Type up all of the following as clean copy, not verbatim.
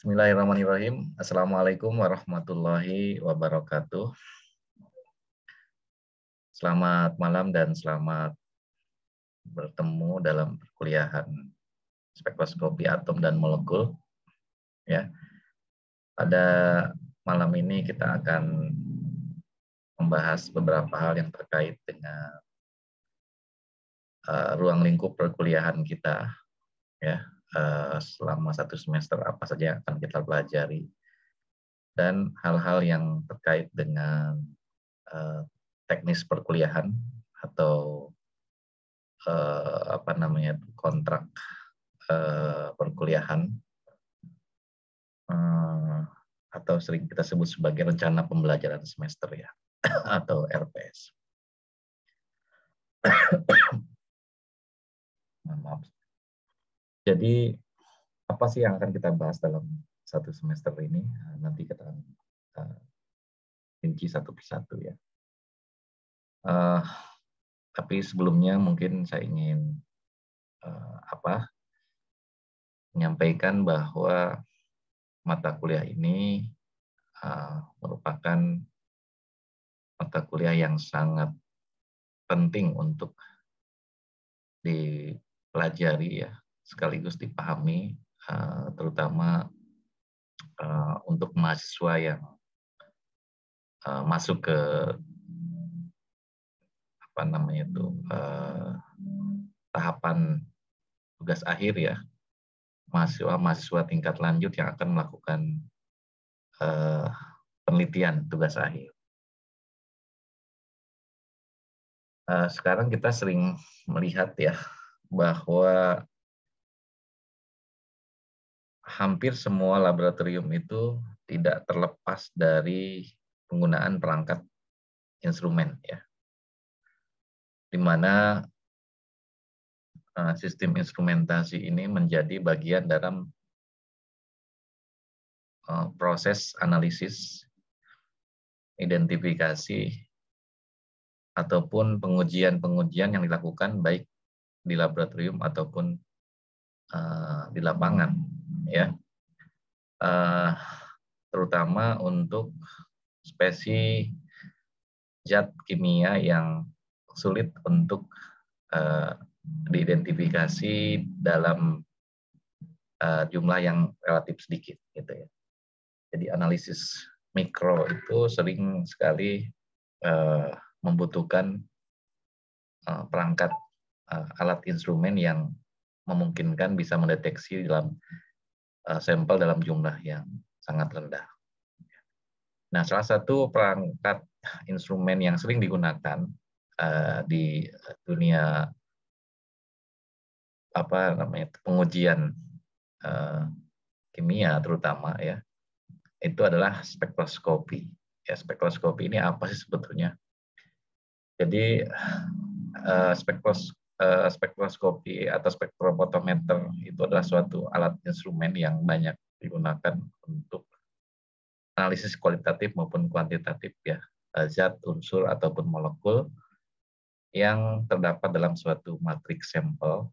Bismillahirrahmanirrahim. Assalamualaikum warahmatullahi wabarakatuh. Selamat malam dan selamat bertemu dalam perkuliahan spektroskopi atom dan molekul. Ya, pada malam ini kita akan membahas beberapa hal yang terkait dengan ruang lingkup perkuliahan kita. Ya, selama satu semester apa saja yang akan kita pelajari dan hal-hal yang terkait dengan teknis perkuliahan atau kontrak perkuliahan atau sering kita sebut sebagai rencana pembelajaran semester ya atau RPS. Maaf. Jadi apa sih yang akan kita bahas dalam satu semester ini? Nanti kita akan rinci satu persatu ya. Tapi sebelumnya mungkin saya ingin menyampaikan bahwa mata kuliah ini merupakan mata kuliah yang sangat penting untuk dipelajari ya, sekaligus dipahami, terutama untuk mahasiswa yang masuk ke tahapan tugas akhir ya, mahasiswa tingkat lanjut yang akan melakukan penelitian tugas akhir. Sekarang kita sering melihat ya bahwa hampir semua laboratorium itu tidak terlepas dari penggunaan perangkat instrumen ya, di mana sistem instrumentasi ini menjadi bagian dalam proses analisis, identifikasi, ataupun pengujian-pengujian yang dilakukan baik di laboratorium ataupun di lapangan, ya, terutama untuk spesies zat kimia yang sulit untuk diidentifikasi dalam jumlah yang relatif sedikit, gitu ya. Jadi analisis mikro itu sering sekali membutuhkan perangkat alat instrumen yang memungkinkan bisa mendeteksi dalam sampel dalam jumlah yang sangat rendah. Nah, salah satu perangkat instrumen yang sering digunakan di dunia pengujian kimia terutama ya, itu adalah spektroskopi. Ya, spektroskopi ini apa sih sebetulnya? Jadi spektroskopi atau spektrofotometer itu adalah suatu alat instrumen yang banyak digunakan untuk analisis kualitatif maupun kuantitatif ya, zat, unsur ataupun molekul yang terdapat dalam suatu matriks sampel,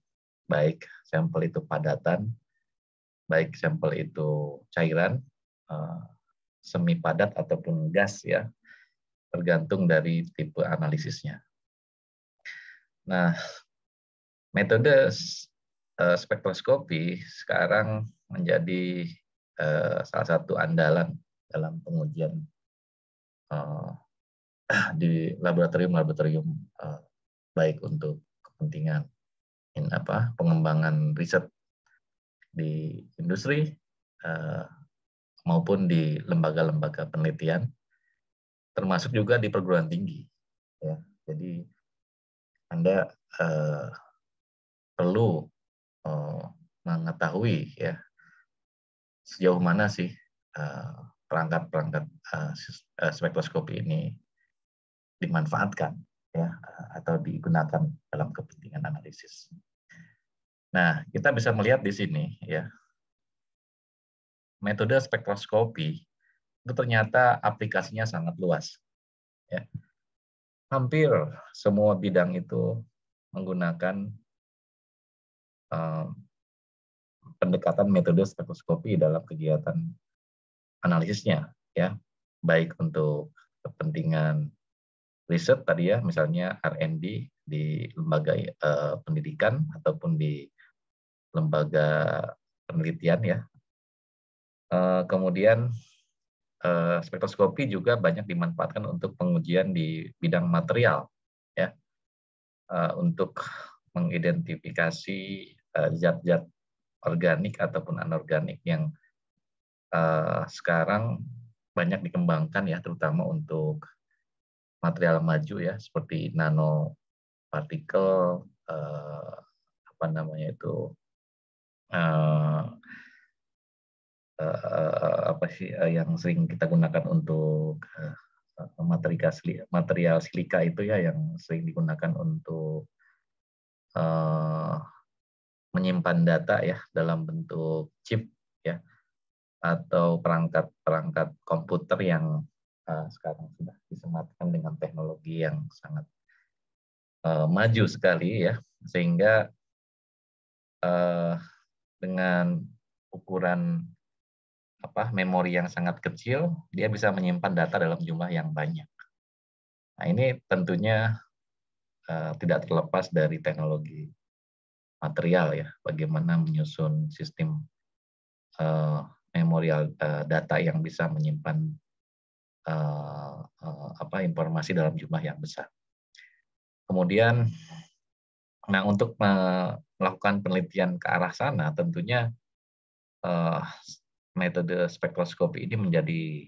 baik sampel itu padatan, baik sampel itu cairan, semi padat ataupun gas ya, tergantung dari tipe analisisnya. Nah, metode spektroskopi sekarang menjadi salah satu andalan dalam pengujian di laboratorium baik untuk kepentingan pengembangan riset di industri maupun di lembaga-lembaga penelitian, termasuk juga di perguruan tinggi. Ya, jadi Anda perlu mengetahui ya sejauh mana sih perangkat-perangkat spektroskopi ini dimanfaatkan ya atau digunakan dalam kepentingan analisis. Nah, kita bisa melihat di sini ya, metode spektroskopi itu ternyata aplikasinya sangat luas. Ya. Hampir semua bidang itu menggunakan pendekatan metode spektroskopi dalam kegiatan analisisnya, ya, baik untuk kepentingan riset tadi ya, misalnya R&D di lembaga pendidikan ataupun di lembaga penelitian ya. Kemudian spektroskopi juga banyak dimanfaatkan untuk pengujian di bidang material, ya, untuk mengidentifikasi zat-zat organik ataupun anorganik yang sekarang banyak dikembangkan ya, terutama untuk material maju ya, seperti nanopartikel, apa namanya itu, apa sih yang sering kita gunakan untuk material silika itu ya, yang sering digunakan untuk menyimpan data ya dalam bentuk chip ya, atau perangkat komputer yang sekarang sudah disematkan dengan teknologi yang sangat maju sekali ya, sehingga dengan ukuran memori yang sangat kecil, dia bisa menyimpan data dalam jumlah yang banyak. Nah, ini tentunya tidak terlepas dari teknologi material ya, bagaimana menyusun sistem memorial data yang bisa menyimpan informasi dalam jumlah yang besar. Kemudian, nah, untuk melakukan penelitian ke arah sana, tentunya metode spektroskopi ini menjadi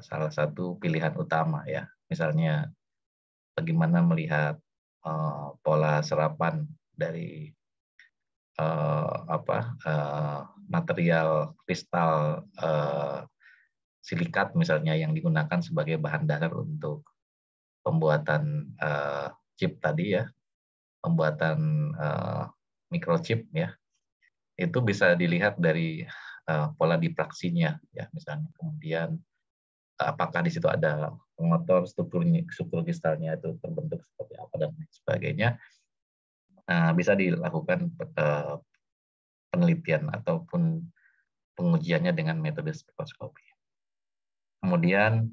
salah satu pilihan utama ya. Misalnya bagaimana melihat pola serapan dari material kristal silikat misalnya yang digunakan sebagai bahan dasar untuk pembuatan chip tadi ya, pembuatan microchip ya. Itu bisa dilihat dari pola diffraksinya ya, misalnya. Kemudian apakah di situ ada pengotor, struktur kristalnya itu terbentuk seperti apa dan lain sebagainya. Bisa dilakukan penelitian ataupun pengujiannya dengan metode spektroskopi. Kemudian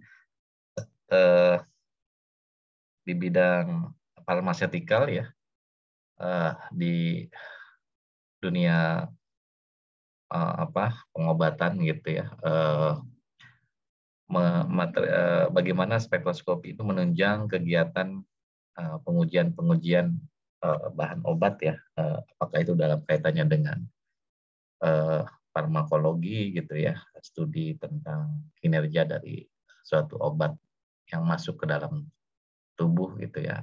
di bidang farmaseutical ya, di dunia pengobatan gitu ya, bagaimana spektroskopi itu menunjang kegiatan pengujian bahan obat ya, apakah itu dalam kaitannya dengan farmakologi gitu ya, studi tentang kinerja dari suatu obat yang masuk ke dalam tubuh gitu ya,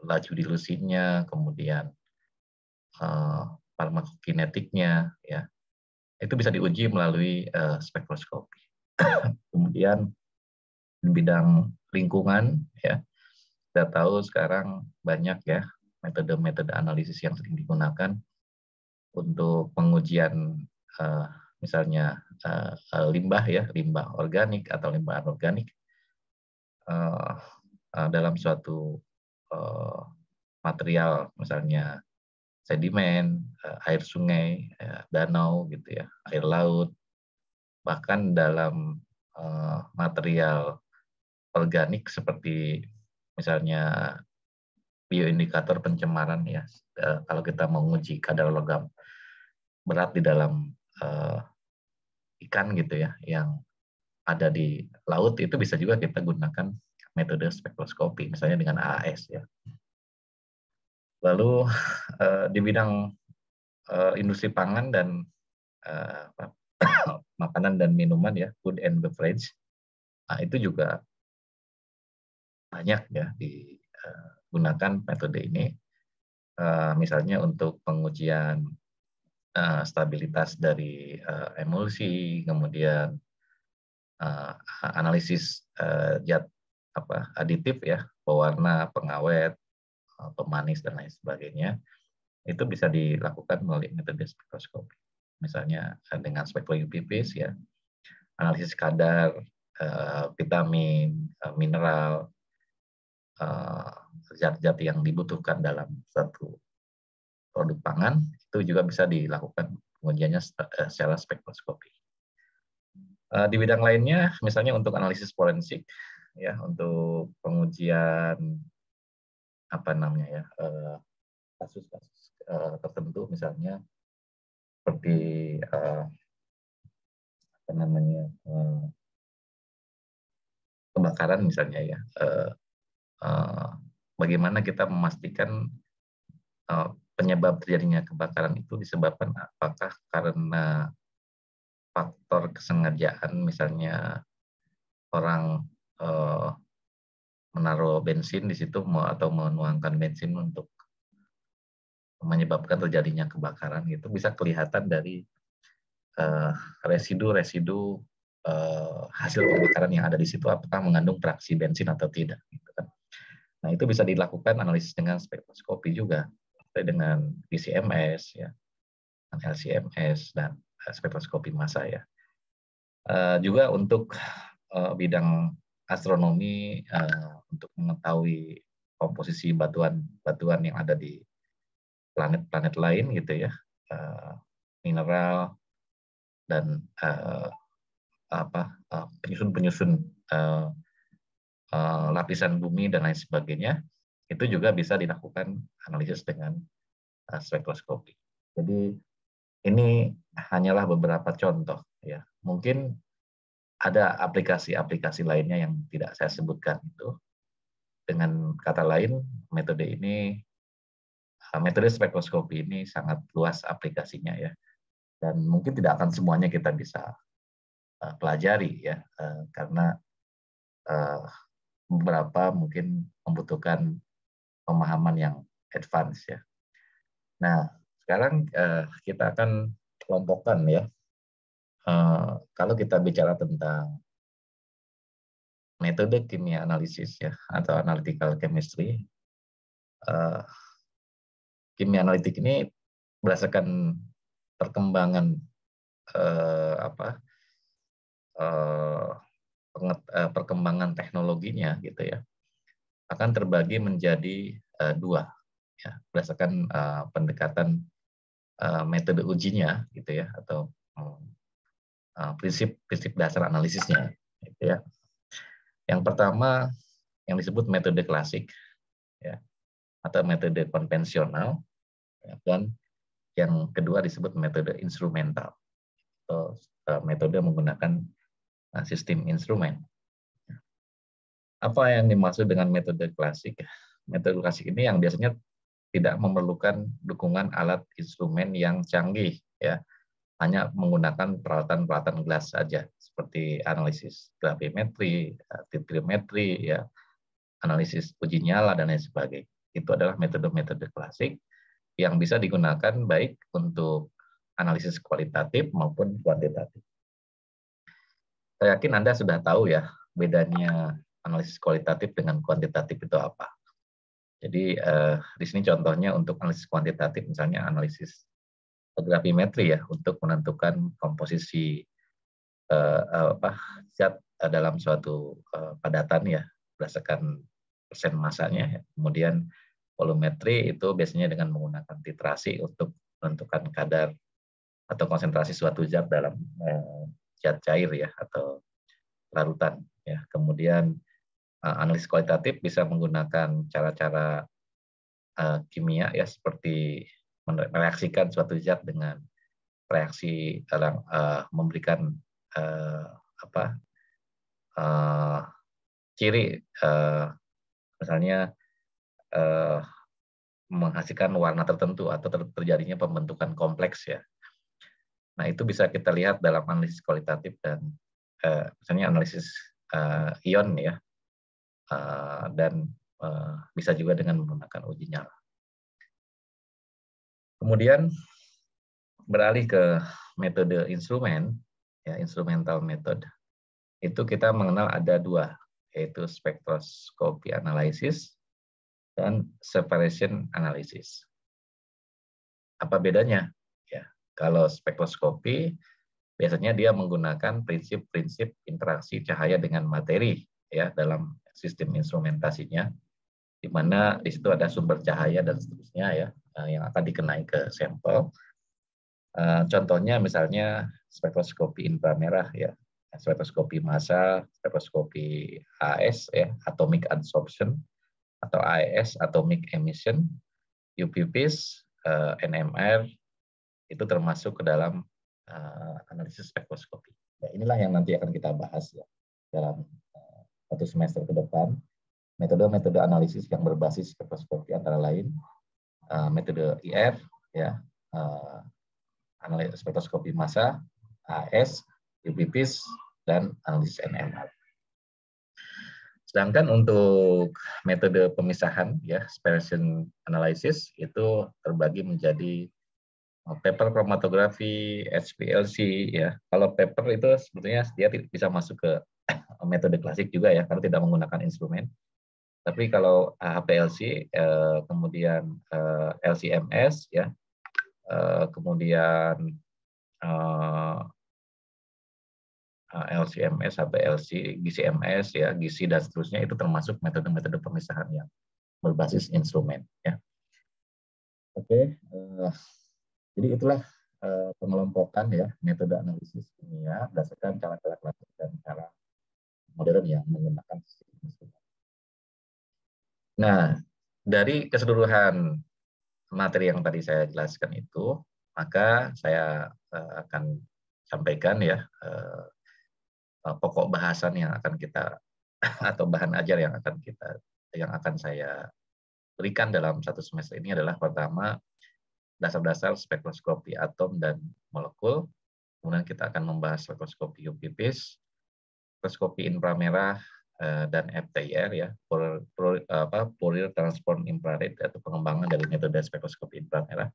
laju dilusinya, kemudian farmakokinetiknya ya, itu bisa diuji melalui spektroskopi. Kemudian di bidang lingkungan ya, kita tahu sekarang banyak ya metode-metode analisis yang sering digunakan untuk pengujian misalnya limbah ya, limbah organik atau limbah anorganik dalam suatu material, misalnya sedimen, air sungai, danau gitu ya, air laut, bahkan dalam material organik seperti misalnya bioindikator pencemaran ya, kalau kita menguji kadar logam berat di dalam ikan gitu ya, yang ada di laut, itu bisa juga kita gunakan metode spektroskopi, misalnya dengan AAS ya. Lalu di bidang industri pangan dan makanan dan minuman ya, food and beverage, itu juga banyak ya digunakan metode ini, misalnya untuk pengujian stabilitas dari emulsi, kemudian analisis zat aditif ya, pewarna, pengawet, pemanis dan lain sebagainya, itu bisa dilakukan melalui metode spektroskopi. Misalnya dengan spektroUV-vis ya, analisis kadar vitamin, mineral, zat-zat yang dibutuhkan dalam satu produk pangan, itu juga bisa dilakukan pengujiannya secara spektroskopi. Di bidang lainnya, misalnya untuk analisis forensik, ya, untuk pengujian apa namanya ya, kasus-kasus tertentu, misalnya seperti apa namanya kebakaran misalnya ya, bagaimana kita memastikan penyebab terjadinya kebakaran itu disebabkan apakah karena faktor kesengajaan, misalnya orang menaruh bensin di situ atau menuangkan bensin untuk menyebabkan terjadinya kebakaran, itu bisa kelihatan dari residu-residu hasil pembakaran yang ada di situ, apakah mengandung fraksi bensin atau tidak. Gitu kan. Nah, itu bisa dilakukan analisis dengan spektroskopi juga, dengan PCMS, ya, LCMS, dan spektroskopi massa ya. Juga untuk bidang astronomi, untuk mengetahui komposisi batuan yang ada di planet-planet lain gitu ya, mineral dan penyusun-penyusun lapisan bumi dan lain sebagainya, itu juga bisa dilakukan analisis dengan spektroskopi. Jadi ini hanyalah beberapa contoh ya. Mungkin ada aplikasi-aplikasi lainnya yang tidak saya sebutkan itu. Dengan kata lain, metode spektroskopi ini sangat luas aplikasinya ya. Dan mungkin tidak akan semuanya kita bisa pelajari ya, karena beberapa mungkin membutuhkan pemahaman yang advance ya. Nah, sekarang kita akan kelompokkan ya. Kalau kita bicara tentang metode kimia analisis ya, atau analytical chemistry, kimia analitik ini berdasarkan perkembangan perkembangan teknologinya gitu ya, akan terbagi menjadi dua ya, berdasarkan pendekatan metode ujinya gitu ya, atau prinsip dasar analisisnya gitu ya. Yang pertama yang disebut metode klasik ya, atau metode konvensional ya, dan yang kedua disebut metode instrumental atau metode menggunakan sistem instrumen. Apa yang dimaksud dengan metode klasik? Metode klasik ini yang biasanya tidak memerlukan dukungan alat instrumen yang canggih ya, hanya menggunakan peralatan-peralatan gelas saja, seperti analisis gravimetri, titrimetri, ya, analisis uji nyala, dan lain sebagainya. Itu adalah metode-metode klasik yang bisa digunakan baik untuk analisis kualitatif maupun kuantitatif. Saya yakin Anda sudah tahu ya bedanya analisis kualitatif dengan kuantitatif itu apa. Jadi di sini contohnya untuk analisis kuantitatif, misalnya analisis gravimetri ya, untuk menentukan komposisi zat dalam suatu padatan ya, berdasarkan persen masanya ya. Kemudian volumetri itu biasanya dengan menggunakan titrasi untuk menentukan kadar atau konsentrasi suatu zat dalam zat cair ya, atau larutan ya. Kemudian analisis kualitatif bisa menggunakan cara-cara kimia ya, seperti mereaksikan suatu zat dengan reaksi dalam memberikan ciri, misalnya menghasilkan warna tertentu atau terjadinya pembentukan kompleks ya. Nah, itu bisa kita lihat dalam analisis kualitatif, dan misalnya analisis ion ya, dan bisa juga dengan menggunakan uji nyala. Kemudian beralih ke metode instrumen, ya, instrumental method. Itu kita mengenal ada dua, yaitu spektroskopi analisis dan separation analysis. Apa bedanya? Ya, kalau spektroskopi biasanya dia menggunakan prinsip-prinsip interaksi cahaya dengan materi ya dalam sistem instrumentasinya, di mana di situ ada sumber cahaya dan seterusnya ya. yang akan dikenai ke sampel. Contohnya misalnya spektroskopi inframerah ya, spektroskopi massa, spektroskopi AS ya, atomic absorption atau AES, atomic emission, UV-Vis, NMR itu termasuk ke dalam analisis spektroskopi. Ya, inilah yang nanti akan kita bahas ya dalam satu semester ke depan. Metode-metode analisis yang berbasis spektroskopi antara lain metode IR ya, analisis spektroskopi massa, AS, UV-Vis, dan analisis NMR. Sedangkan untuk metode pemisahan ya, separation analysis itu terbagi menjadi paper chromatografi, HPLC ya. Kalau paper itu sebetulnya dia bisa masuk ke metode klasik juga ya, karena tidak menggunakan instrumen. Tapi kalau HPLC, kemudian LC-MS ya, kemudian LC-MS, HPLC, GC-MS ya, GC dan seterusnya itu termasuk metode-metode pemisahan yang berbasis instrumen ya. Oke, jadi itulah pengelompokan ya metode analisis kimia berdasarkan cara-cara klasik dan cara modern yang menggunakan sistem instrumen. Nah, dari keseluruhan materi yang tadi saya jelaskan itu, maka saya akan sampaikan ya pokok bahasan yang akan kita atau bahan ajar yang akan saya berikan dalam satu semester ini adalah pertama dasar-dasar spektroskopi atom dan molekul. Kemudian kita akan membahas spektroskopi UV-Vis, spektroskopi inframerah dan FTIR ya, Fourier transform infrared atau pengembangan dari metode spektroskopi inframerah.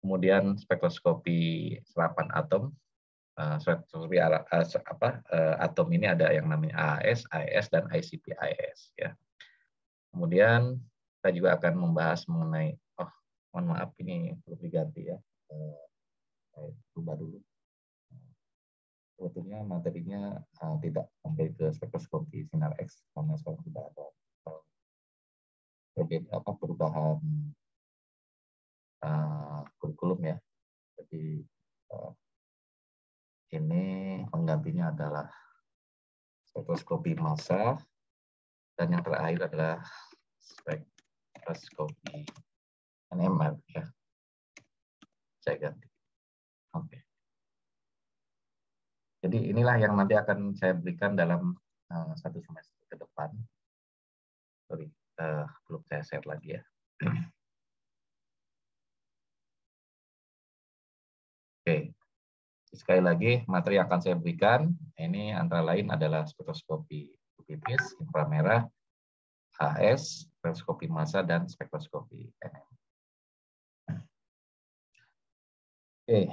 Kemudian spektroskopi serapan atom, spektroskopi atom ini ada yang namanya AAS, AES dan ICP-AES ya. Kemudian kita juga akan membahas mengenai mohon maaf ini perlu diganti ya. Saya ubah dulu. Sebetulnya materinya tidak sampai ke spektroskopi sinar X karena sekarang tidak ada perubahan kurikulum ya. Jadi ini penggantinya adalah spektroskopi massa dan yang terakhir adalah spektroskopi NMR ya. Saya ganti. Oke. Jadi inilah yang nanti akan saya berikan dalam satu semester ke depan. Sorry, belum saya share lagi ya. Oke. Sekali lagi, materi yang akan saya berikan ini antara lain adalah spektroskopi UV-Vis, inframerah, AS, spektroskopi massa, dan spektroskopi NMR. Oke,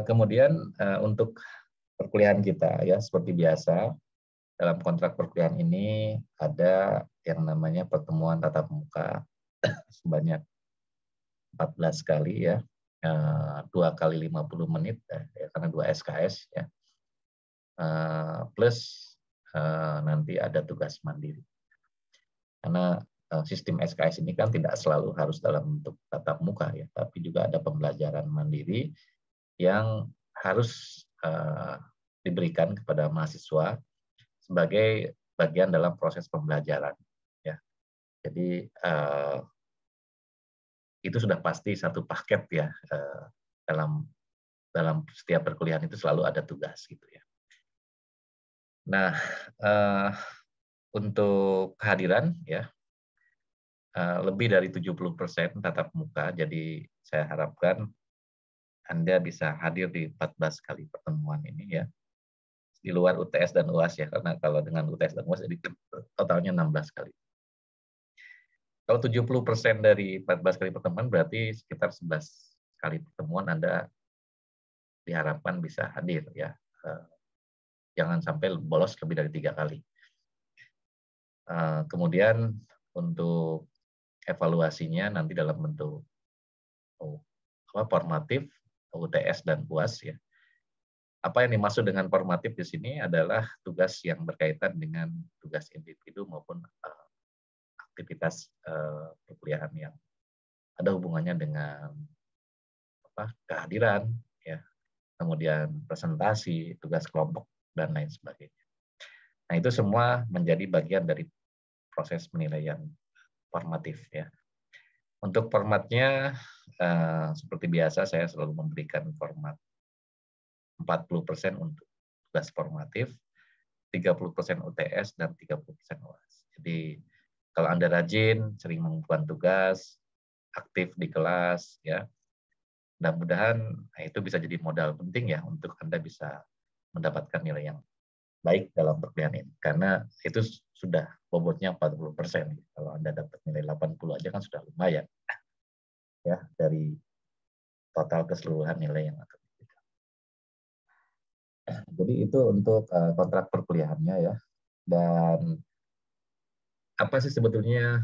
kemudian untuk perkuliahan kita ya seperti biasa dalam kontrak perkuliahan ini ada yang namanya pertemuan tatap muka sebanyak 14 kali ya, 2 kali 50 menit ya, karena 2 SKS ya, plus nanti ada tugas mandiri. Karena sistem SKS ini kan tidak selalu harus dalam bentuk tatap muka ya, tapi juga ada pembelajaran mandiri yang harus diberikan kepada mahasiswa sebagai bagian dalam proses pembelajaran ya. Jadi itu sudah pasti satu paket ya, dalam setiap perkuliahan itu selalu ada tugas gitu ya. Nah, untuk kehadiran ya lebih dari 70% tatap muka, jadi saya harapkan Anda bisa hadir di 14 kali pertemuan ini ya. Di luar UTS dan UAS ya, karena kalau dengan UTS dan UAS jadi totalnya 16 kali. Kalau 70% dari 14 kali pertemuan berarti sekitar 11 kali pertemuan Anda diharapkan bisa hadir ya. Jangan sampai bolos lebih dari 3 kali. Kemudian untuk evaluasinya nanti dalam bentuk formatif, UTS dan UAS ya. Apa yang dimaksud dengan formatif di sini adalah tugas yang berkaitan dengan tugas individu maupun aktivitas perkuliahan yang ada hubungannya dengan kehadiran, ya, kemudian presentasi, tugas kelompok, dan lain sebagainya. Nah, itu semua menjadi bagian dari proses penilaian formatif, ya. Untuk formatnya, seperti biasa saya selalu memberikan format 40% untuk tugas formatif, 30% UTS, dan 30% UAS. Jadi kalau Anda rajin, sering mengumpulkan tugas, aktif di kelas, ya, mudah-mudahan itu bisa jadi modal penting ya untuk Anda bisa mendapatkan nilai yang baik dalam perkuliahan ini. Karena itu sudah bobotnya 40%. Kalau Anda dapat nilai 80 aja kan sudah lumayan, ya, dari total keseluruhan nilai yang akan diberikan. Jadi itu untuk kontrak perkuliahannya, ya. Dan apa sih sebetulnya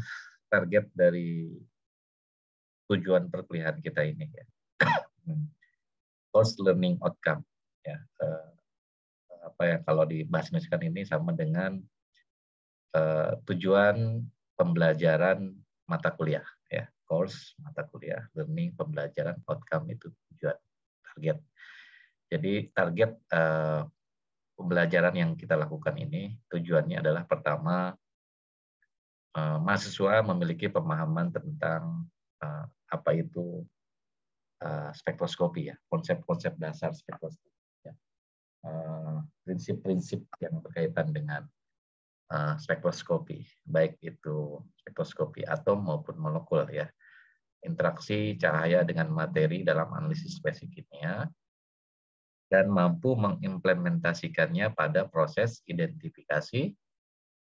target dari tujuan perkuliahan kita ini, ya? Course learning outcome, ya. Apa ya, kalau di bahasa Indonesia ini sama dengan tujuan pembelajaran mata kuliah, ya. Course mata kuliah, learning pembelajaran, outcome itu tujuan, target. Jadi target pembelajaran yang kita lakukan ini tujuannya adalah pertama, mahasiswa memiliki pemahaman tentang apa itu spektroskopi, ya, konsep-konsep dasar spektroskopi, ya. Prinsip-prinsip yang berkaitan dengan spektroskopi, baik itu spektroskopi atom maupun molekul, ya. Interaksi cahaya dengan materi dalam analisis spesies kimia, dan mampu mengimplementasikannya pada proses identifikasi,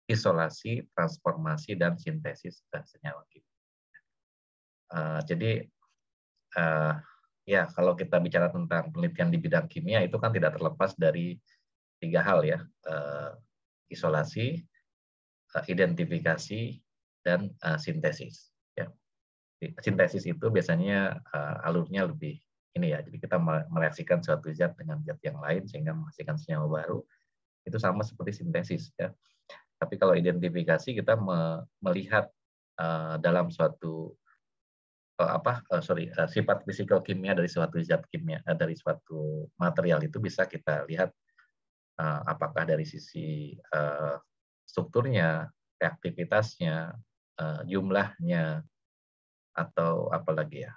isolasi, transformasi, dan sintesis senyawa kimia. Jadi ya, kalau kita bicara tentang penelitian di bidang kimia itu kan tidak terlepas dari 3 hal, ya. Isolasi, identifikasi, dan sintesis, ya. Sintesis itu biasanya alurnya lebih ini, ya. Jadi kita mereaksikan suatu zat dengan zat yang lain sehingga menghasilkan senyawa baru. Itu sama seperti sintesis, ya. Tapi kalau identifikasi kita melihat dalam suatu sifat fisikal kimia dari suatu zat kimia, dari suatu material itu bisa kita lihat apakah dari sisi strukturnya, reaktivitasnya, jumlahnya, atau apalagi, ya,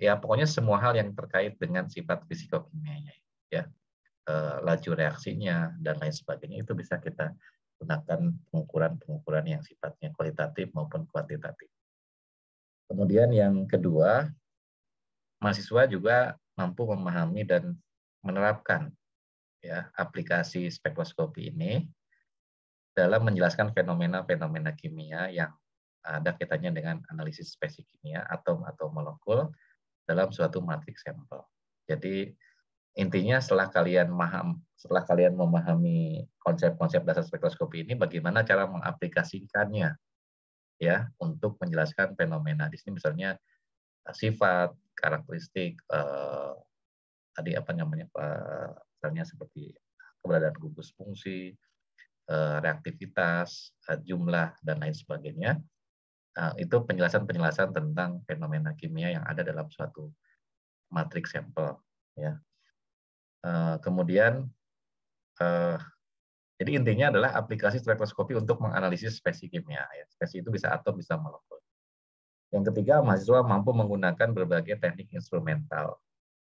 ya pokoknya semua hal yang terkait dengan sifat fisikokimianya, ya, laju reaksinya dan lain sebagainya itu bisa kita gunakan pengukuran yang sifatnya kualitatif maupun kuantitatif. Kemudian yang kedua, mahasiswa juga mampu memahami dan menerapkan, ya, aplikasi spektroskopi ini dalam menjelaskan fenomena-fenomena kimia yang ada kaitannya dengan analisis spesies kimia, atom atau molekul dalam suatu matriks sampel. Jadi intinya setelah kalian memahami konsep-konsep dasar spektroskopi ini, bagaimana cara mengaplikasikannya, ya, untuk menjelaskan fenomena. Di sini misalnya sifat, karakteristik, tadi apa namanya, misalnya seperti keberadaan gugus fungsi, reaktivitas, jumlah, dan lain sebagainya. Itu penjelasan-penjelasan tentang fenomena kimia yang ada dalam suatu matriks sampel, ya. Kemudian jadi intinya adalah aplikasi spektroskopi untuk menganalisis spesies kimia, ya. Spesies itu bisa atom, bisa molekul. Yang ketiga, mahasiswa mampu menggunakan berbagai teknik instrumental,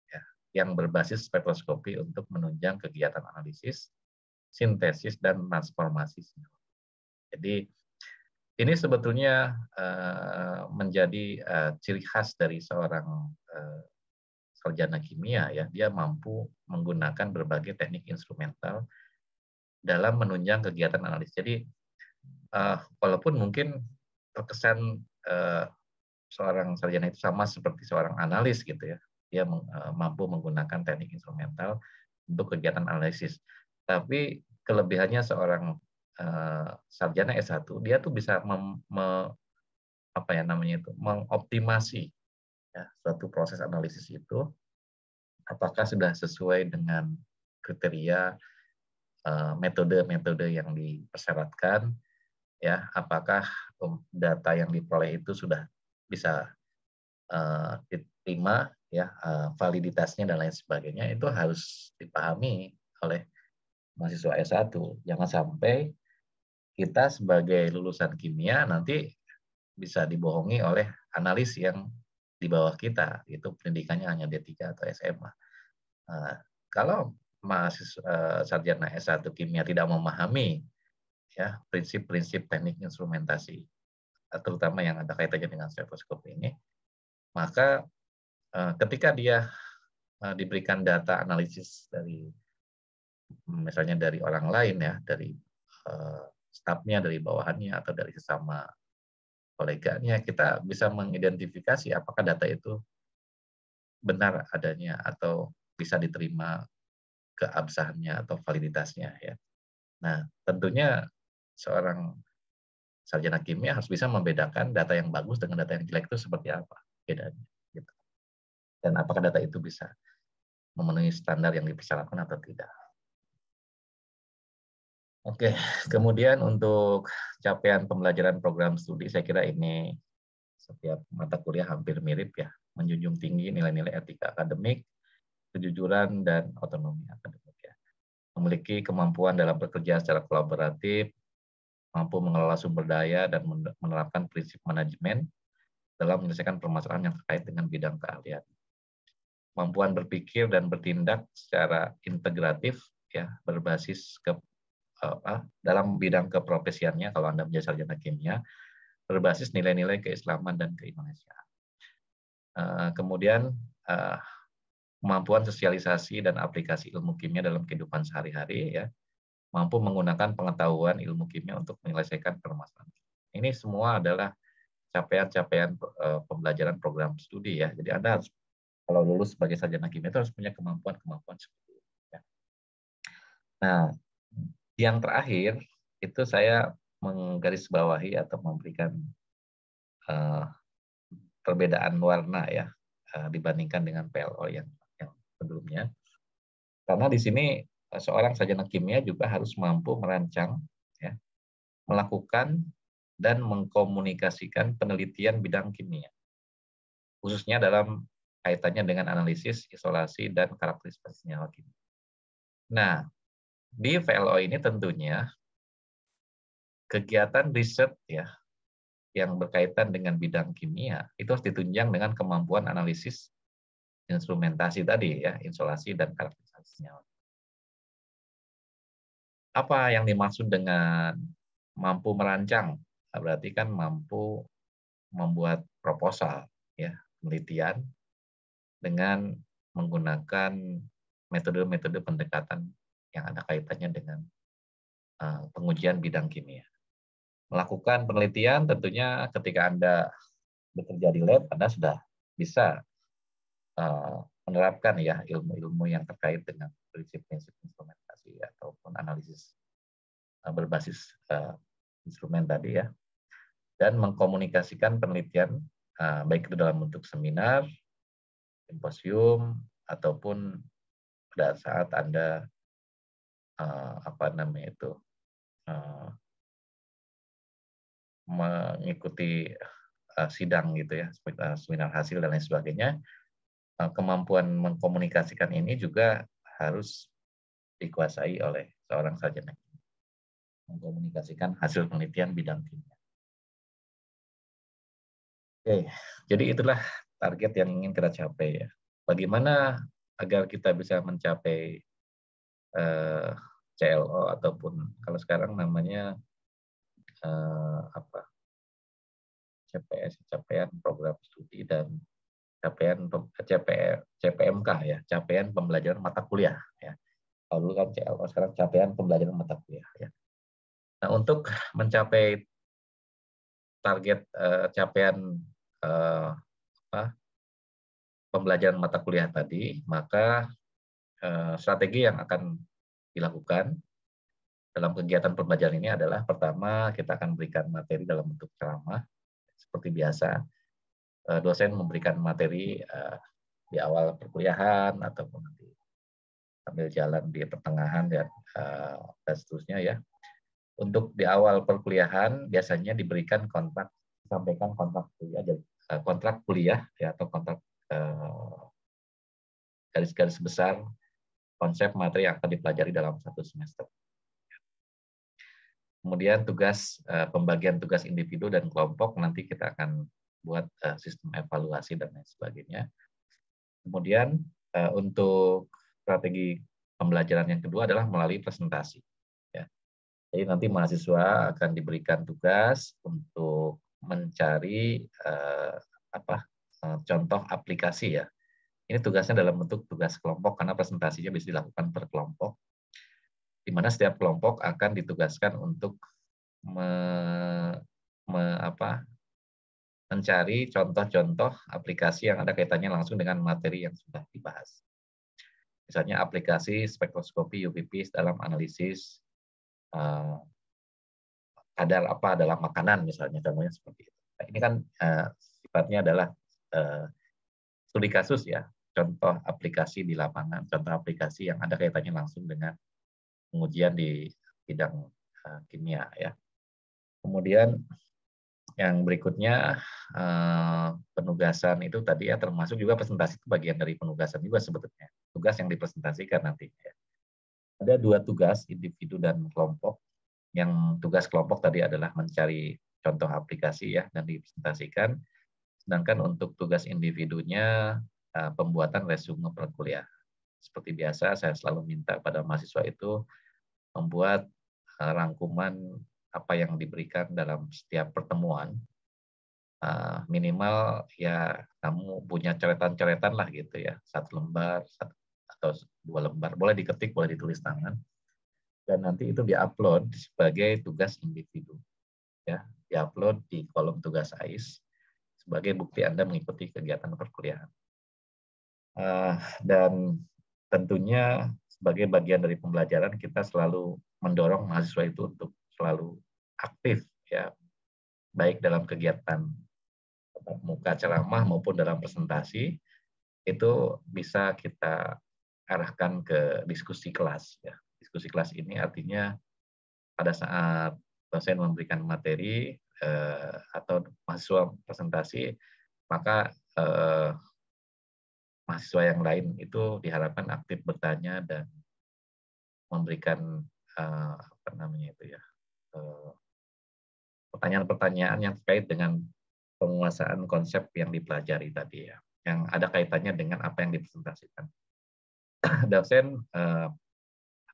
ya, yang berbasis spektroskopi untuk menunjang kegiatan analisis, sintesis, dan transformasi. Jadi ini sebetulnya menjadi ciri khas dari seorang sarjana kimia, ya. Dia mampu menggunakan berbagai teknik instrumental dalam menunjang kegiatan analisis. Jadi walaupun mungkin terkesan seorang sarjana itu sama seperti seorang analis gitu, ya, dia mampu menggunakan teknik instrumental untuk kegiatan analisis. Tapi kelebihannya seorang sarjana S1, dia tuh bisa mengoptimasi, ya, suatu proses analisis itu apakah sudah sesuai dengan kriteria metode-metode yang dipersyaratkan, ya, apakah data yang diperoleh itu sudah bisa diterima, ya, validitasnya dan lain sebagainya, itu harus dipahami oleh mahasiswa S1. Jangan sampai kita sebagai lulusan kimia nanti bisa dibohongi oleh analis yang di bawah kita, itu pendidikannya hanya D3 atau SMA. Kalau mahasiswa sarjana S1 kimia tidak memahami, ya, prinsip-prinsip teknik instrumentasi, terutama yang ada kaitannya dengan stetoskop ini, maka ketika dia diberikan data analisis dari misalnya dari orang lain, ya, dari stafnya, dari bawahannya, atau dari sesama koleganya, kita bisa mengidentifikasi apakah data itu benar adanya atau bisa diterima keabsahannya atau validitasnya, ya. Nah, tentunya seorang sarjana kimia harus bisa membedakan data yang bagus dengan data yang jelek itu seperti apa bedanya, gitu. Dan apakah data itu bisa memenuhi standar yang dipersyaratkan atau tidak. Oke, kemudian untuk capaian pembelajaran program studi, saya kira ini setiap mata kuliah hampir mirip, ya, menjunjung tinggi nilai-nilai etika akademik, kejujuran, dan otonomi akademik, ya. Memiliki kemampuan dalam bekerja secara kolaboratif, mampu mengelola sumber daya, dan menerapkan prinsip manajemen dalam menyelesaikan permasalahan yang terkait dengan bidang keahlian. Kemampuan berpikir dan bertindak secara integratif, ya, berbasis dalam bidang keprofesiannya kalau Anda menjadi sarjana kimia, berbasis nilai-nilai keislaman dan keindonesiaan. Kemudian kemampuan sosialisasi dan aplikasi ilmu kimia dalam kehidupan sehari-hari, ya, mampu menggunakan pengetahuan ilmu kimia untuk menyelesaikan permasalahan. Ini semua adalah capaian-capaian pembelajaran program studi, ya. Jadi Anda harus, kalau lulus sebagai sarjana kimia, itu harus punya kemampuan-kemampuan seperti itu, ya. Nah, yang terakhir itu saya menggarisbawahi atau memberikan perbedaan warna, ya, dibandingkan dengan PLO yang sebelumnya. Karena di sini seorang sarjana kimia juga harus mampu merancang, ya, melakukan dan mengkomunikasikan penelitian bidang kimia, khususnya dalam kaitannya dengan analisis, isolasi, dan karakteristik senyawa kimia. Nah, di VLO ini tentunya kegiatan riset, ya, yang berkaitan dengan bidang kimia itu harus ditunjang dengan kemampuan analisis instrumentasi tadi, ya, isolasi dan karakteristik senyawa. Apa yang dimaksud dengan mampu merancang? Berarti kan mampu membuat proposal, ya, penelitian dengan menggunakan metode-metode pendekatan yang ada kaitannya dengan pengujian bidang kimia. Melakukan penelitian tentunya ketika Anda bekerja di lab, Anda sudah bisa menerapkan, ya, ilmu-ilmu yang terkait dengan prinsip-prinsip instrumentasi ataupun analisis berbasis instrumen tadi, ya, dan mengkomunikasikan penelitian baik itu dalam bentuk seminar, simposium, ataupun pada saat Anda mengikuti sidang, gitu, ya, seminar hasil dan lain sebagainya. Kemampuan mengkomunikasikan ini juga harus dikuasai oleh seorang sarjana kimia, mengkomunikasikan hasil penelitian bidang kimia. Oke, jadi itulah target yang ingin kita capai, ya. Bagaimana agar kita bisa mencapai CLO ataupun kalau sekarang namanya CPS, capaian program studi, dan capaian CPMK, ya, capaian pembelajaran mata kuliah, ya. Kalau dulu kan CLO, sekarang capaian pembelajaran mata kuliah, ya. Nah, untuk mencapai target capaian pembelajaran mata kuliah tadi, maka strategi yang akan dilakukan dalam kegiatan pembelajaran ini adalah, pertama, kita akan berikan materi dalam bentuk ceramah seperti biasa. Dosen memberikan materi di awal perkuliahan ataupun nanti sambil jalan di pertengahan, dan seterusnya, ya. Untuk di awal perkuliahan biasanya diberikan sampaikan kontrak kuliah kontrak kuliah ya, atau kontrak garis-garis besar konsep materi yang akan dipelajari dalam satu semester. Kemudian tugas pembagian tugas individu dan kelompok nanti kita akan buat sistem evaluasi dan lain sebagainya. Kemudian untuk strategi pembelajaran yang kedua adalah melalui presentasi. Ya. Jadi nanti mahasiswa akan diberikan tugas untuk mencari contoh aplikasi ya. Ini tugasnya dalam bentuk tugas kelompok karena presentasinya bisa dilakukan per kelompok, di mana setiap kelompok akan ditugaskan untuk mencari contoh-contoh aplikasi yang ada kaitannya langsung dengan materi yang sudah dibahas. Misalnya aplikasi spektroskopi UV-Vis dalam analisis kadar apa dalam makanan, misalnya contohnya seperti itu. Nah, ini kan sifatnya adalah studi kasus ya, contoh aplikasi di lapangan, contoh aplikasi yang ada kaitannya langsung dengan pengujian di bidang kimia ya. Kemudian yang berikutnya penugasan itu tadi ya, termasuk juga presentasi itu bagian dari penugasan juga sebetulnya. Tugas yang dipresentasikan nantinya. Ya. Ada 2 tugas, individu dan kelompok. Yang tugas kelompok tadi adalah mencari contoh aplikasi ya dan dipresentasikan. Sedangkan untuk tugas individunya pembuatan resume perkuliahan. Seperti biasa saya selalu minta pada mahasiswa itu membuat rangkuman apa yang diberikan dalam setiap pertemuan. Minimal ya kamu punya coretan-coretan lah gitu ya, 1 lembar atau 2 lembar, boleh diketik, boleh ditulis tangan, dan nanti itu diupload sebagai tugas individu ya, diupload di kolom tugas AIS sebagai bukti Anda mengikuti kegiatan perkuliahan. Dan tentunya sebagai bagian dari pembelajaran kita selalu mendorong mahasiswa itu untuk selalu aktif ya, baik dalam kegiatan muka ceramah maupun dalam presentasi, itu bisa kita arahkan ke diskusi kelas ya. Diskusi kelas ini artinya pada saat dosen memberikan materi atau mahasiswa presentasi, maka mahasiswa yang lain itu diharapkan aktif bertanya dan memberikan pertanyaan-pertanyaan yang terkait dengan penguasaan konsep yang dipelajari tadi ya, yang ada kaitannya dengan apa yang dipresentasikan. Dosen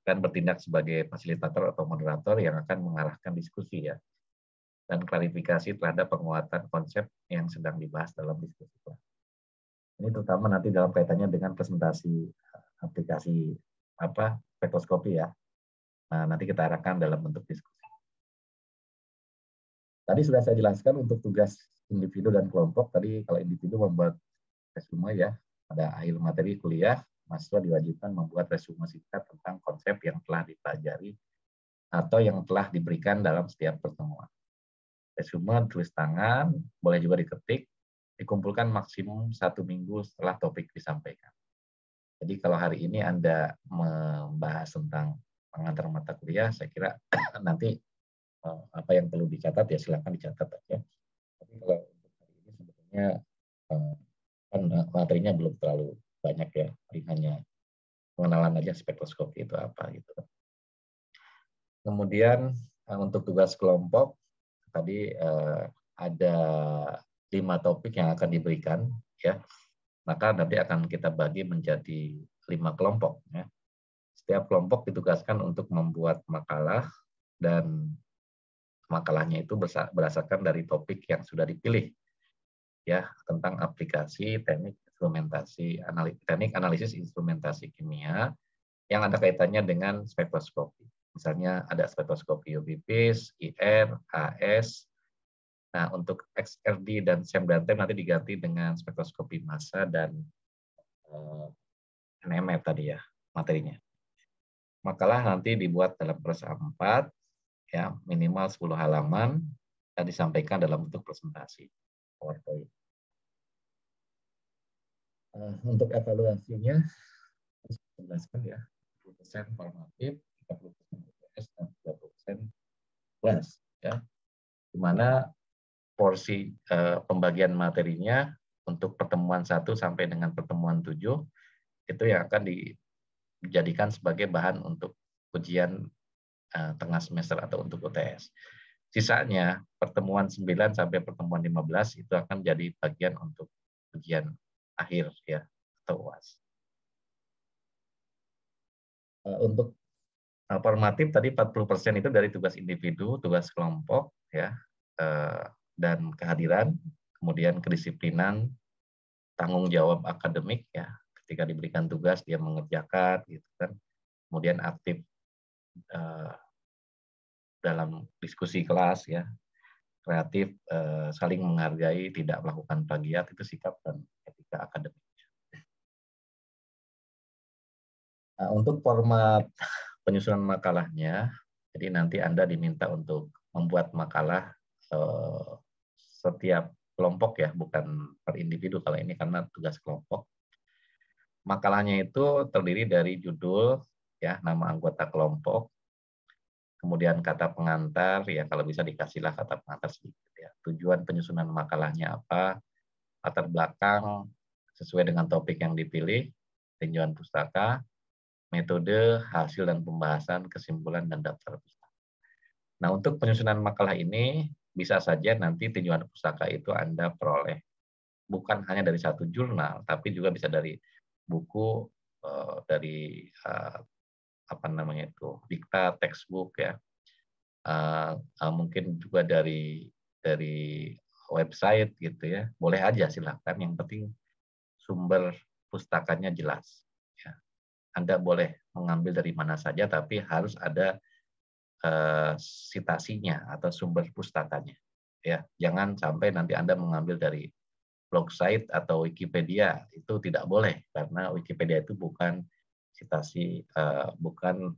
akan bertindak sebagai fasilitator atau moderator yang akan mengarahkan diskusi ya, dan klarifikasi terhadap penguatan konsep yang sedang dibahas dalam diskusi. Ini terutama nanti dalam kaitannya dengan presentasi aplikasi spektroskopi ya. Nah, nanti kita arahkan dalam bentuk diskusi. Tadi sudah saya jelaskan untuk tugas individu dan kelompok. Tadi kalau individu membuat resume ya, pada akhir materi kuliah, mahasiswa diwajibkan membuat resume singkat tentang konsep yang telah dipelajari atau yang telah diberikan dalam setiap pertemuan. Resume tulis tangan, boleh juga diketik, dikumpulkan maksimum 1 minggu setelah topik disampaikan. Jadi kalau hari ini Anda membahas tentang pengantar mata kuliah, saya kira nanti apa yang perlu dicatat ya silakan dicatat aja. Tapi kalau untuk hari ini sebetulnya kan materinya belum terlalu banyak ya, hanya pengenalan aja spektroskopi itu apa gitu. Kemudian untuk tugas kelompok tadi ada 5 topik yang akan diberikan ya, maka nanti akan kita bagi menjadi 5 kelompok ya. Setiap kelompok ditugaskan untuk membuat makalah dan makalahnya itu berdasarkan dari topik yang sudah dipilih ya, tentang aplikasi teknik analisis instrumentasi kimia yang ada kaitannya dengan spektroskopi. Misalnya ada spektroskopi UV-Vis, IR, AS. Nah, untuk XRD dan SEM dan TEM nanti diganti dengan spektroskopi massa dan NMR tadi ya materinya. Makalah nanti dibuat dalam prosa 4 ya, minimal 10 halaman dan disampaikan dalam bentuk presentasi PowerPoint. Untuk evaluasinya saya jelaskan ya, 20% formatif, 30% UTS dan 30% kelas ya. Di mana porsi pembagian materinya untuk pertemuan 1 sampai dengan pertemuan 7 itu yang akan dijadikan sebagai bahan untuk ujian tengah semester atau untuk UTS. Sisanya pertemuan 9 sampai pertemuan 15 itu akan jadi bagian untuk ujian akhir ya atau UAS. Untuk formatif tadi 40% itu dari tugas individu, tugas kelompok ya, dan kehadiran, kemudian kedisiplinan, tanggung jawab akademik ya, ketika diberikan tugas dia mengerjakan gitu kan. Kemudian aktif dalam diskusi kelas ya, kreatif, saling menghargai, tidak melakukan plagiat, itu sikap dan etika akademik. Nah, untuk format penyusunan makalahnya, jadi nanti Anda diminta untuk membuat makalah setiap kelompok ya, bukan per individu kalau ini karena tugas kelompok. Makalahnya itu terdiri dari judul, ya, nama anggota kelompok, kemudian kata pengantar, ya kalau bisa dikasihlah kata pengantar sedikit ya. Tujuan penyusunan makalahnya apa, latar belakang sesuai dengan topik yang dipilih, tinjauan pustaka, metode, hasil dan pembahasan, kesimpulan, dan daftar pustaka. Nah, untuk penyusunan makalah ini bisa saja nanti tinjauan pustaka itu Anda peroleh bukan hanya dari satu jurnal, tapi juga bisa dari buku, dari apa namanya itu, dikta, textbook ya, mungkin juga dari website gitu ya, boleh aja silahkan. Yang penting sumber pustakanya jelas. Ya. Anda boleh mengambil dari mana saja, tapi harus ada sitasinya atau sumber pustakanya. Ya, jangan sampai nanti Anda mengambil dari blog site atau Wikipedia, itu tidak boleh karena Wikipedia itu bukan citasi, bukan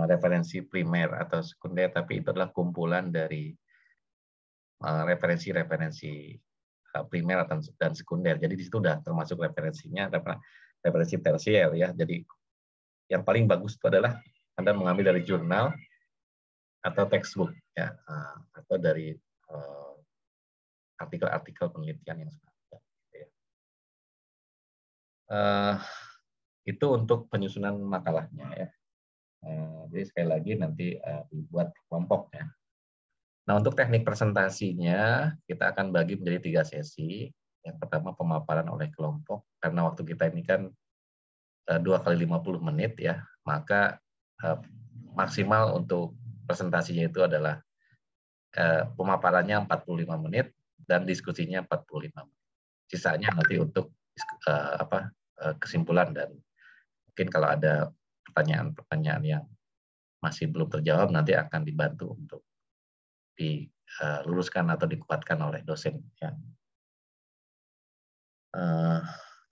referensi primer atau sekunder, tapi itu adalah kumpulan dari referensi-referensi primer dan sekunder. Jadi di situ sudah termasuk referensinya, referensi tersier ya. Jadi yang paling bagus itu adalah Anda mengambil dari jurnal atau textbook ya, atau dari artikel-artikel penelitian yang sudah ada. Ya. Itu untuk penyusunan makalahnya ya. Jadi sekali lagi nanti dibuat kelompok ya. Nah, untuk teknik presentasinya kita akan bagi menjadi 3 sesi. Yang pertama pemaparan oleh kelompok, karena waktu kita ini kan 2 kali 50 menit ya, maka maksimal untuk presentasinya itu adalah pemaparannya 45 menit dan diskusinya 45 menit. Sisanya nanti untuk kesimpulan dan mungkin kalau ada pertanyaan-pertanyaan yang masih belum terjawab nanti akan dibantu untuk diluruskan atau dikuatkan oleh dosen. Ya.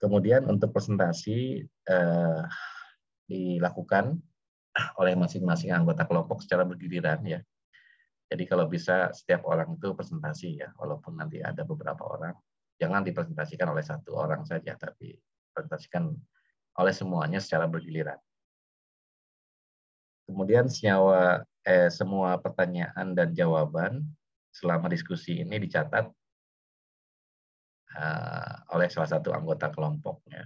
Kemudian untuk presentasi dilakukan oleh masing-masing anggota kelompok secara bergiliran ya. Jadi kalau bisa setiap orang itu presentasi ya, walaupun nanti ada beberapa orang, jangan dipresentasikan oleh satu orang saja, tapi presentasikan oleh semuanya secara bergiliran. Kemudian semua pertanyaan dan jawaban selama diskusi ini dicatat oleh salah satu anggota kelompoknya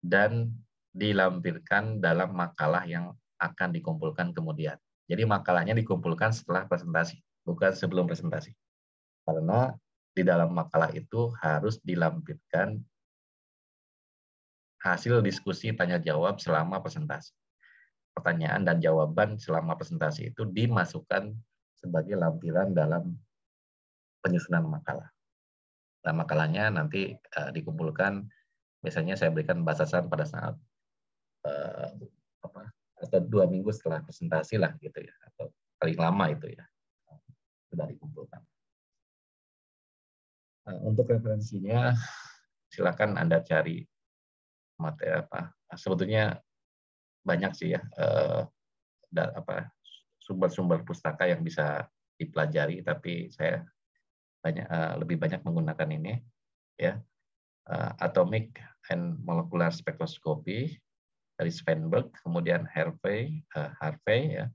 dan dilampirkan dalam makalah yang akan dikumpulkan kemudian. Jadi makalahnya dikumpulkan setelah presentasi, bukan sebelum presentasi. Karena di dalam makalah itu harus dilampirkan hasil diskusi tanya jawab selama presentasi. Pertanyaan dan jawaban selama presentasi itu dimasukkan sebagai lampiran dalam penyusunan makalah. Nah, makalahnya nanti dikumpulkan, biasanya saya berikan batasan pada saat atau 2 minggu setelah presentasi lah gitu ya, atau paling lama itu ya sudah dikumpulkan. Nah, untuk referensinya silakan Anda cari materi apa. Sebetulnya banyak sih ya sumber-sumber pustaka yang bisa dipelajari, tapi saya lebih banyak menggunakan ini ya, Atomic and Molecular Spectroscopy dari Svenberg, kemudian Harvey ya.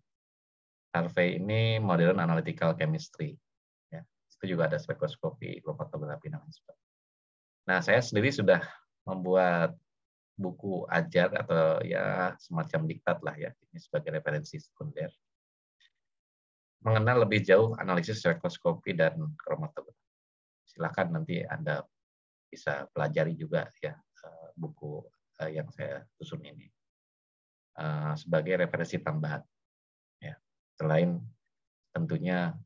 Harvey ini Modern Analytical Chemistry ya. itu juga ada spektroskopi, kromatografi, dan lain sebagainya. Nah, saya sendiri sudah membuat buku ajar atau ya semacam diktat lah ya, ini sebagai referensi sekunder. Mengenal lebih jauh analisis spektroskopi dan kromatografi. Silakan nanti Anda bisa pelajari juga ya buku yang saya susun ini sebagai referensi tambahan. Ya. Selain tentunya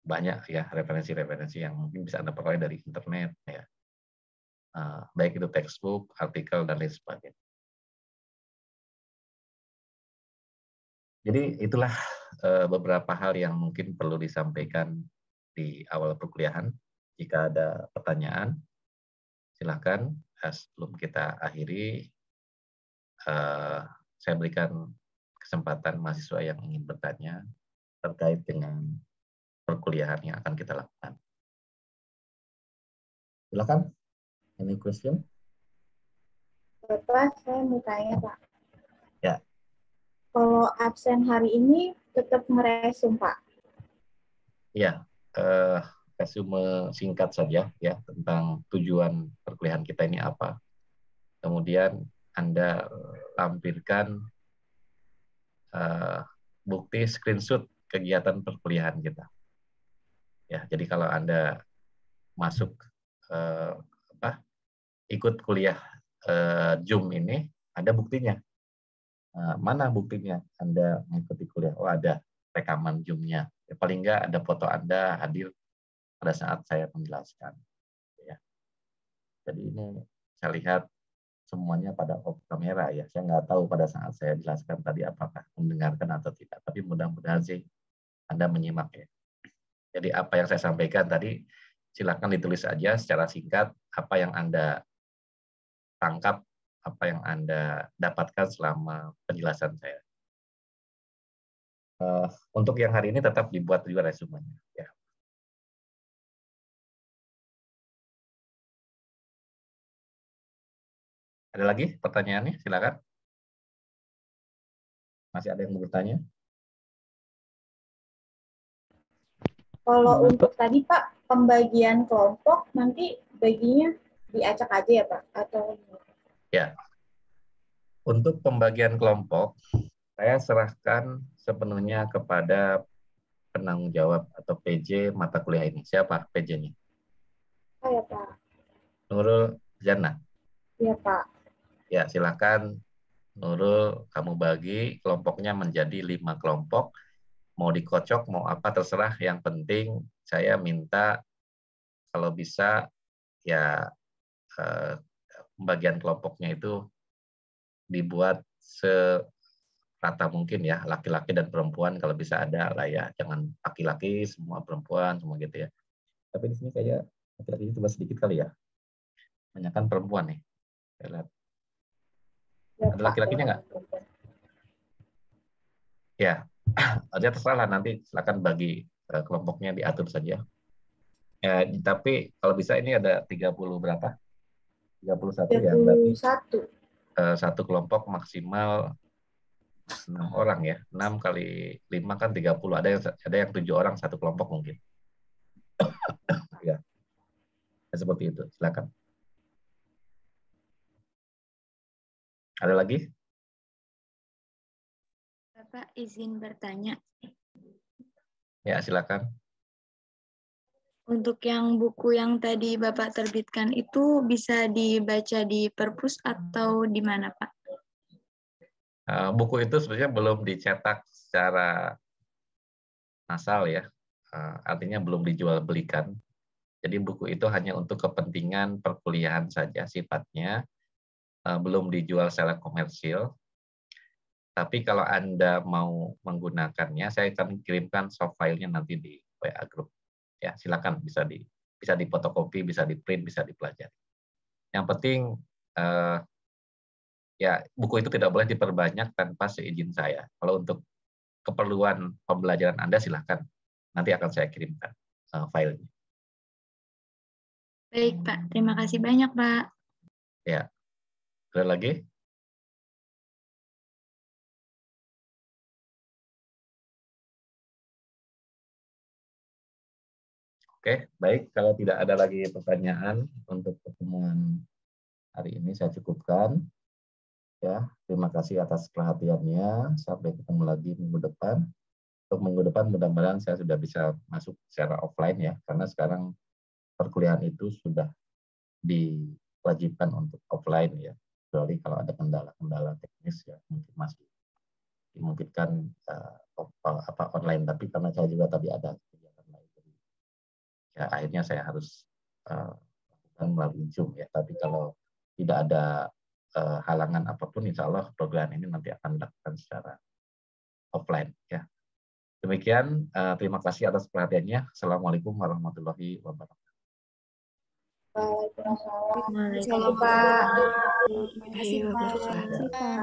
banyak ya referensi-referensi yang mungkin bisa Anda peroleh dari internet ya. Baik itu textbook, artikel, dan lain sebagainya. Jadi itulah beberapa hal yang mungkin perlu disampaikan di awal perkuliahan. Jika ada pertanyaan, silakan. Sebelum kita akhiri, saya berikan kesempatan mahasiswa yang ingin bertanya terkait dengan perkuliahan yang akan kita lakukan. Silakan. Any question? Bapak, saya mau tanya, Pak. Ya. Kalau absen hari ini tetap ngeresum, Pak? Ya, resume singkat saja ya tentang tujuan perkuliahan kita ini apa. Kemudian Anda lampirkan bukti screenshot kegiatan perkuliahan kita. Ya, jadi kalau Anda masuk ikut kuliah Zoom ini, ada buktinya. Mana buktinya Anda mengikuti kuliah? Oh, ada rekaman Zoom-nya. Ya, paling nggak ada foto Anda hadir pada saat saya menjelaskan. Ya. Jadi ini saya lihat semuanya pada off kamera ya. Saya nggak tahu pada saat saya jelaskan tadi apakah mendengarkan atau tidak. Tapi mudah-mudahan sih Anda menyimak ya. Jadi apa yang saya sampaikan tadi silakan ditulis aja secara singkat apa yang Anda tangkap, apa yang Anda dapatkan selama penjelasan saya. Untuk yang hari ini tetap dibuat juga resumenya. Ya. Ada lagi pertanyaannya? Silakan. Masih ada yang mau bertanya? Kalau untuk tadi, Pak, pembagian kelompok nanti baginya diacak aja ya, Pak? Atau Ya. Untuk pembagian kelompok, saya serahkan sepenuhnya kepada penanggung jawab atau PJ mata kuliah ini. Siapa PJ-nya? ya, Pak? Nurul Jannah. Iya, Pak. Ya, silakan Nurul, kamu bagi kelompoknya menjadi 5 kelompok. Mau dikocok, mau apa, terserah. Yang penting saya minta kalau bisa ya pembagian kelompoknya itu dibuat serata mungkin ya, laki-laki dan perempuan kalau bisa ada lah ya. Jangan laki-laki semua perempuan semua gitu ya. Tapi di sini kayak laki-laki cuma sedikit kali ya. Banyak kan perempuan nih. Saya lihat. Ya, Ada Pak. laki-lakinya nggak? Ya, aja terserah nanti silakan bagi kelompoknya diatur saja. Ya, tapi kalau bisa ini ada 30 berapa? 31 ya, berarti 31. Satu kelompok maksimal 6 orang ya. 6 kali 5 kan 30. Ada yang 7 orang satu kelompok mungkin. Ya, seperti itu. Silakan. Ada lagi? Bapak izin bertanya. Ya, silakan. Untuk yang buku yang tadi Bapak terbitkan itu bisa dibaca di perpus atau di mana, Pak? Buku itu sebenarnya belum dicetak secara massal ya. Artinya belum dijual belikan. Jadi buku itu hanya untuk kepentingan perkuliahan saja sifatnya. Belum dijual secara komersil. Tapi kalau Anda mau menggunakannya, saya akan kirimkan soft file-nya nanti di WA Group. Ya, silakan bisa difotokopi, bisa di-print, bisa dipelajari. Yang penting ya buku itu tidak boleh diperbanyak tanpa seizin saya. Kalau untuk keperluan pembelajaran Anda silakan. Nanti akan saya kirimkan filenya. Baik, Pak. Terima kasih banyak, Pak. Ya. Ada lagi? Oke, baik. Kalau tidak ada lagi pertanyaan untuk pertemuan hari ini, saya cukupkan. Ya, terima kasih atas perhatiannya. Sampai ketemu lagi minggu depan. Untuk minggu depan mudah-mudahan saya sudah bisa masuk secara offline ya, karena sekarang perkuliahan itu sudah diwajibkan untuk offline ya. Kecuali kalau ada kendala-kendala teknis ya, mungkin masih dimungkinkan online. Tapi karena saya juga tadi ada kegiatan lain, jadi ya akhirnya saya harus lakukan melalui Zoom ya. Tapi kalau tidak ada halangan apapun, insya Allah program ini nanti akan dilakukan secara offline ya. Demikian, terima kasih atas perhatiannya. Assalamualaikum warahmatullahi wabarakatuh. Waalaikumsalam. Waalaikumsalam Terima kasih, Pak. warahmatullahi wabarakatuh.